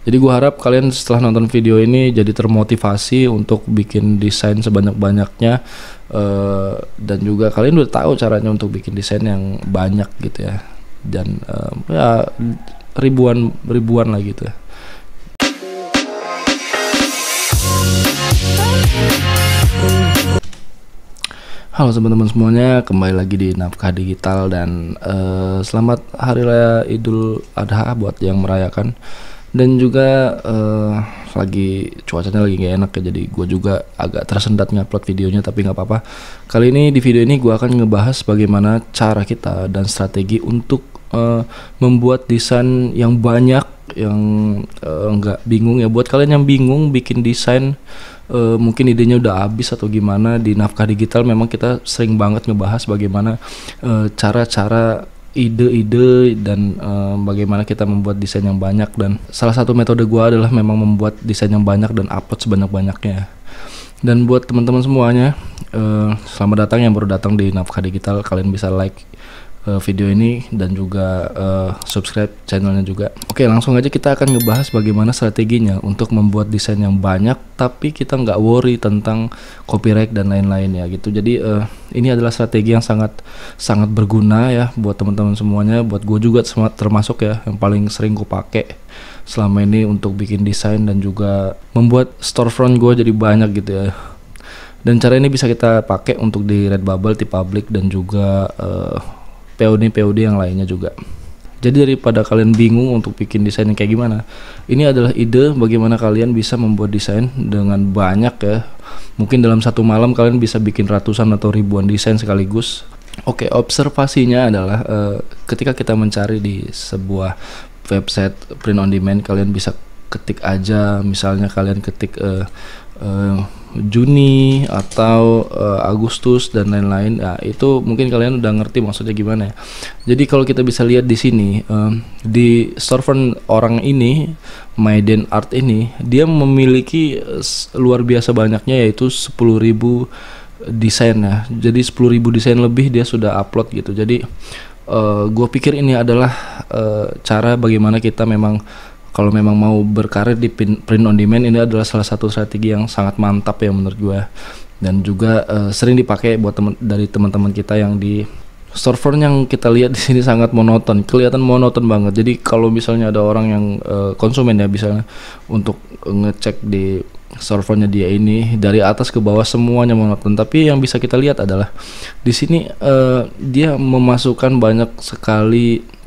Jadi gue harap kalian setelah nonton video ini jadi termotivasi untuk bikin desain sebanyak-banyaknya, dan juga kalian udah tahu caranya untuk bikin desain yang banyak gitu ya, dan ya ribuan lah gitu ya. Halo teman-teman semuanya, kembali lagi di Nafkah Digital dan selamat Hari Raya Idul Adha buat yang merayakan. Dan juga lagi cuacanya lagi gak enak ya, jadi gue juga agak tersendat ngupload videonya, tapi nggak apa-apa. Kali ini di video ini gue akan ngebahas bagaimana cara kita dan strategi untuk membuat desain yang banyak, yang nggak bingung ya. Buat kalian yang bingung bikin desain, mungkin idenya udah habis atau gimana, di Nafkah Digital memang kita sering banget ngebahas bagaimana cara-cara, ide-ide, dan bagaimana kita membuat desain yang banyak. Dan salah satu metode gua adalah memang membuat desain yang banyak dan upload sebanyak-banyaknya. Dan buat teman-teman semuanya, selamat datang yang baru datang di Nafkah Digital. Kalian bisa like video ini dan juga subscribe channelnya juga. Oke, langsung aja kita akan ngebahas bagaimana strateginya untuk membuat desain yang banyak tapi kita nggak worry tentang copyright dan lain-lain ya gitu. Jadi ini adalah strategi yang sangat berguna ya buat teman-teman semuanya, buat gue juga termasuk ya, yang paling sering gue pakai selama ini untuk bikin desain dan juga membuat storefront gue jadi banyak gitu ya. Dan cara ini bisa kita pakai untuk di Redbubble, TeePublic, dan juga POD yang lainnya juga. Jadi daripada kalian bingung untuk bikin desain yang kayak gimana, ini adalah ide bagaimana kalian bisa membuat desain dengan banyak ya. Mungkin dalam satu malam kalian bisa bikin ratusan atau ribuan desain sekaligus. Oke, observasinya adalah ketika kita mencari di sebuah website print on demand, kalian bisa ketik aja, misalnya kalian ketik Juni atau Agustus dan lain-lain. Nah, itu mungkin kalian udah ngerti maksudnya gimana ya. Jadi kalau kita bisa lihat di sini, di storefront orang ini, Maiden Art ini, dia memiliki luar biasa banyaknya, yaitu 10.000 desain ya. Jadi 10.000 desain lebih dia sudah upload gitu. Jadi gue pikir ini adalah cara bagaimana kita memang, kalau memang mau berkarir di print on demand, ini adalah salah satu strategi yang sangat mantap ya menurut gue, dan juga sering dipakai buat dari teman-teman kita yang di storefront yang kita lihat di sini sangat monoton, kelihatan monoton banget. Jadi kalau misalnya ada orang yang konsumen ya, misalnya untuk ngecek di storefrontnya dia ini dari atas ke bawah semuanya monoton, tapi yang bisa kita lihat adalah di sini dia memasukkan banyak sekali.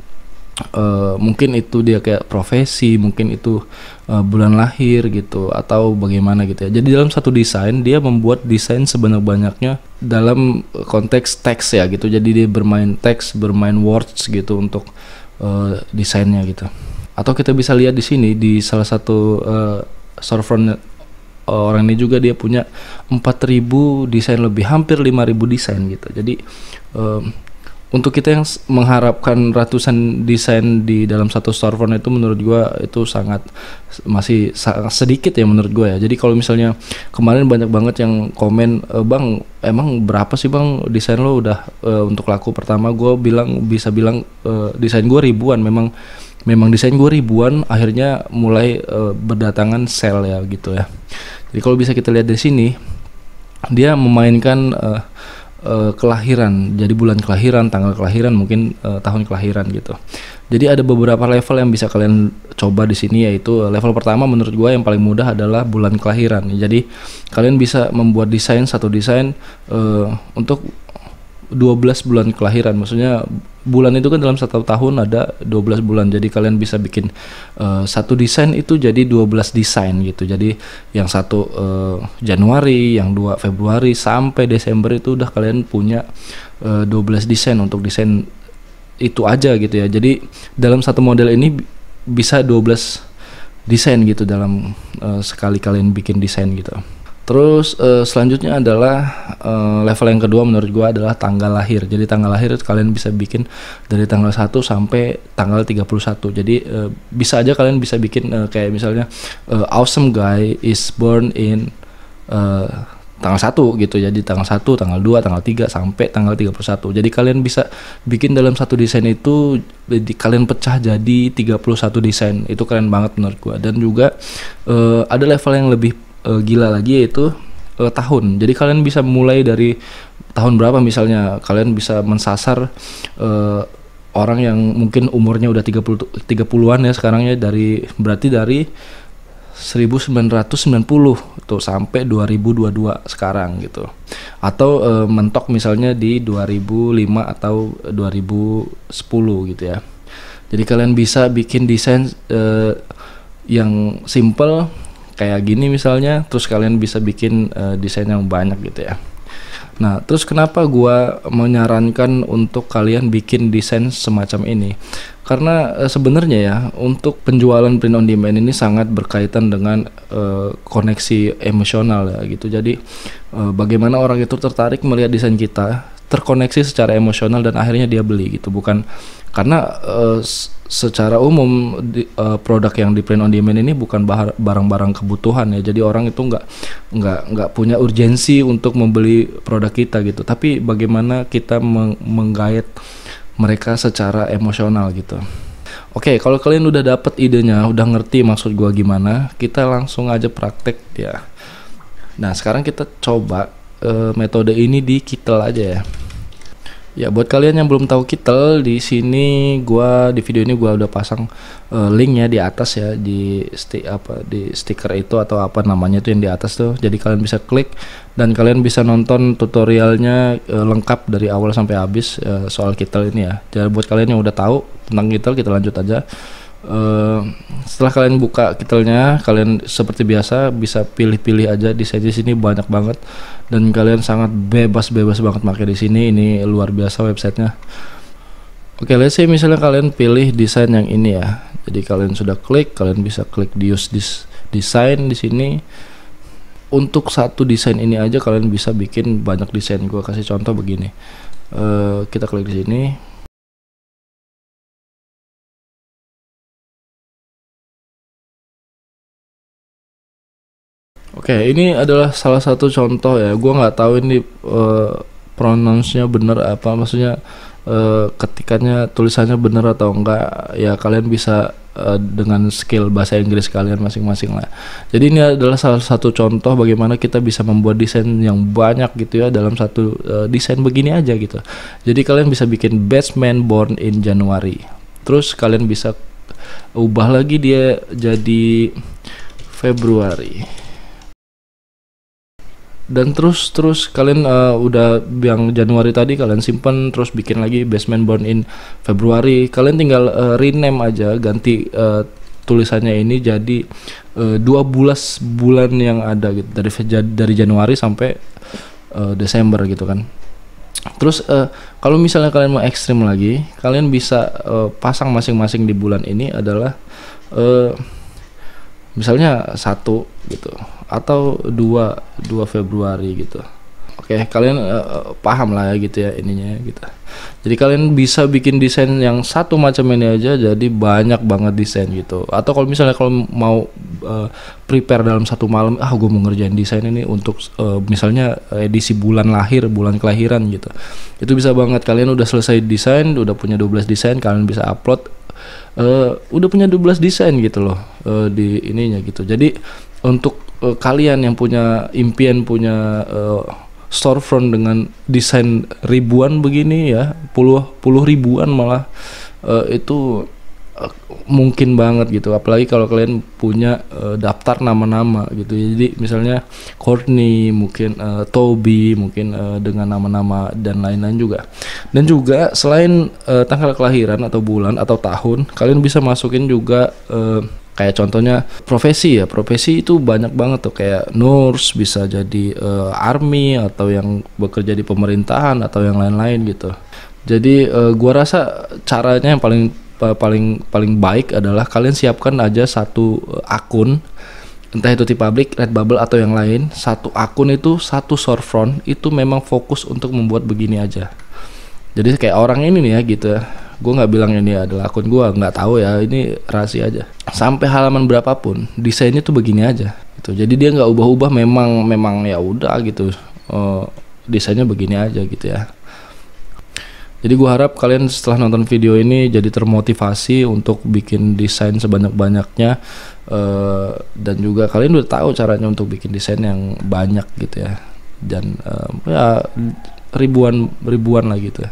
Mungkin itu dia kayak profesi, mungkin itu bulan lahir gitu, atau bagaimana gitu ya. Jadi dalam satu desain dia membuat desain sebanyak-banyaknya dalam konteks teks ya gitu. Jadi dia bermain teks, bermain words gitu untuk desainnya gitu. Atau kita bisa lihat di sini di salah satu storefront orang ini juga, dia punya 4.000 desain lebih, hampir 5.000 desain gitu. Jadi untuk kita yang mengharapkan ratusan desain di dalam satu storefront itu, menurut gua itu masih sangat sedikit ya menurut gua ya. Jadi kalau misalnya kemarin banyak banget yang komen, bang emang berapa sih bang desain lo udah untuk laku pertama, gua bisa bilang desain gua ribuan. Memang desain gua ribuan, akhirnya mulai berdatangan sale ya gitu ya. Jadi kalau bisa kita lihat di sini, dia memainkan kelahiran, jadi bulan kelahiran, tanggal kelahiran, mungkin tahun kelahiran gitu. Jadi ada beberapa level yang bisa kalian coba di sini, yaitu level pertama menurut gue yang paling mudah adalah bulan kelahiran. Jadi kalian bisa membuat satu desain untuk 12 bulan kelahiran. Maksudnya bulan itu kan dalam satu tahun ada 12 bulan. Jadi kalian bisa bikin satu desain itu jadi 12 desain gitu. Jadi yang satu Januari, yang 2 Februari sampai Desember itu udah kalian punya 12 desain untuk desain itu aja gitu ya. Jadi dalam satu model ini bisa 12 desain gitu dalam sekali kalian bikin desain gitu. Terus selanjutnya adalah level yang kedua menurut gua adalah tanggal lahir. Jadi tanggal lahir kalian bisa bikin dari tanggal 1 sampai tanggal 31. Jadi bisa aja kalian bisa bikin kayak misalnya awesome guy is born in tanggal 1 gitu. Jadi tanggal 1, tanggal 2, tanggal 3 sampai tanggal 31. Jadi kalian bisa bikin dalam satu desain itu kalian pecah jadi 31 desain. Itu keren banget menurut gua. Dan juga ada level yang lebih gila lagi, yaitu tahun. Jadi kalian bisa mulai dari tahun berapa, misalnya kalian bisa mensasar orang yang mungkin umurnya udah 30-an ya sekarang ya, berarti dari 1990 tuh sampai 2022 sekarang gitu. Atau mentok misalnya di 2005 atau 2010 gitu ya. Jadi kalian bisa bikin desain yang simple kayak gini misalnya, terus kalian bisa bikin desain yang banyak gitu ya. Nah, terus kenapa gua menyarankan untuk kalian bikin desain semacam ini? Karena sebenarnya ya, untuk penjualan print on demand ini sangat berkaitan dengan koneksi emosional ya gitu. Jadi bagaimana orang itu tertarik melihat desain kita, terkoneksi secara emosional dan akhirnya dia beli gitu. Bukan karena secara umum produk yang di print on demand ini bukan barang-barang kebutuhan ya. Jadi orang itu nggak punya urgensi untuk membeli produk kita gitu. Tapi bagaimana kita menggait mereka secara emosional gitu. Oke, kalau kalian udah dapet idenya, udah ngerti maksud gua gimana, kita langsung aja praktek ya. Nah, sekarang kita coba metode ini di Kittle aja ya. Ya, buat kalian yang belum tahu Kittle, di sini di video ini gua udah pasang linknya di atas ya, di stiker itu atau apa namanya itu yang di atas tuh. Jadi kalian bisa klik dan kalian bisa nonton tutorialnya lengkap dari awal sampai habis soal Kittle ini ya. Jadi buat kalian yang udah tahu tentang Kittle, kita lanjut aja. Setelah kalian buka Kittle-nya, kalian seperti biasa bisa pilih-pilih aja desain. Di sini banyak banget dan kalian sangat bebas banget pakai di sini. Ini luar biasa websitenya. Oke, let's say misalnya kalian pilih desain yang ini ya. Jadi kalian sudah klik, kalian bisa klik di use this design di sini. Untuk satu desain ini aja kalian bisa bikin banyak desain. Gua kasih contoh begini. Kita klik di sini. Oke, ini adalah salah satu contoh ya. Gua nggak tahu ini pronounce-nya bener apa, maksudnya ketikannya tulisannya bener atau enggak ya. Kalian bisa dengan skill bahasa Inggris kalian masing-masing lah. Jadi ini adalah salah satu contoh bagaimana kita bisa membuat desain yang banyak gitu ya dalam satu desain begini aja gitu. Jadi kalian bisa bikin Batman Born in January. Terus kalian bisa ubah lagi dia jadi Februari. Dan terus kalian udah yang Januari tadi kalian simpan, terus bikin lagi Batman Born in Februari. Kalian tinggal rename aja, ganti tulisannya ini jadi 12 bulan yang ada gitu, dari Januari sampai Desember gitu kan. Terus kalau misalnya kalian mau ekstrim lagi, kalian bisa pasang masing-masing di bulan ini adalah misalnya 1 gitu atau 2 Februari gitu. Oke, kalian paham lah ya gitu ya ininya gitu. Jadi kalian bisa bikin desain yang satu macam ini aja jadi banyak banget desain gitu. Atau kalau misalnya kalau mau prepare dalam satu malam, gue mau ngerjain desain ini untuk misalnya edisi bulan lahir, bulan kelahiran gitu. Itu bisa banget. Kalian udah selesai desain, udah punya 12 desain, kalian bisa upload udah punya 12 desain gitu loh di ininya gitu. Jadi untuk kalian yang punya impian punya storefront dengan desain ribuan begini ya, puluh ribuan malah, itu mungkin banget gitu. Apalagi kalau kalian punya daftar nama-nama gitu. Jadi misalnya Courtney, mungkin Toby, mungkin dengan nama-nama dan lain-lain juga. Dan juga selain tanggal kelahiran atau bulan atau tahun, kalian bisa masukin juga kayak contohnya profesi ya. Profesi itu banyak banget tuh, kayak nurse, bisa jadi army, atau yang bekerja di pemerintahan atau yang lain-lain gitu. Jadi gua rasa caranya yang paling baik adalah kalian siapkan aja satu akun, entah itu di public, Redbubble atau yang lain. Satu akun itu, satu storefront itu memang fokus untuk membuat begini aja. Jadi kayak orang ini nih ya gitu ya. Gue nggak bilang ini adalah akun gue, nggak tahu ya, ini rahasia aja. Sampai halaman berapapun desainnya tuh begini aja. gitu. Jadi dia nggak ubah-ubah, memang ya udah gitu, desainnya begini aja gitu ya. Jadi gue harap kalian setelah nonton video ini jadi termotivasi untuk bikin desain sebanyak-banyaknya, dan juga kalian udah tahu caranya untuk bikin desain yang banyak gitu ya, dan ya ribuan lah gitu ya.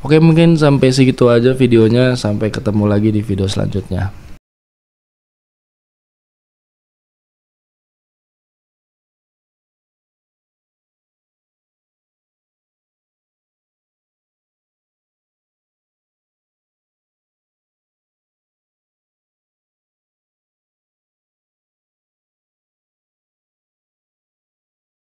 Oke, mungkin sampai segitu aja videonya, sampai ketemu lagi di video selanjutnya.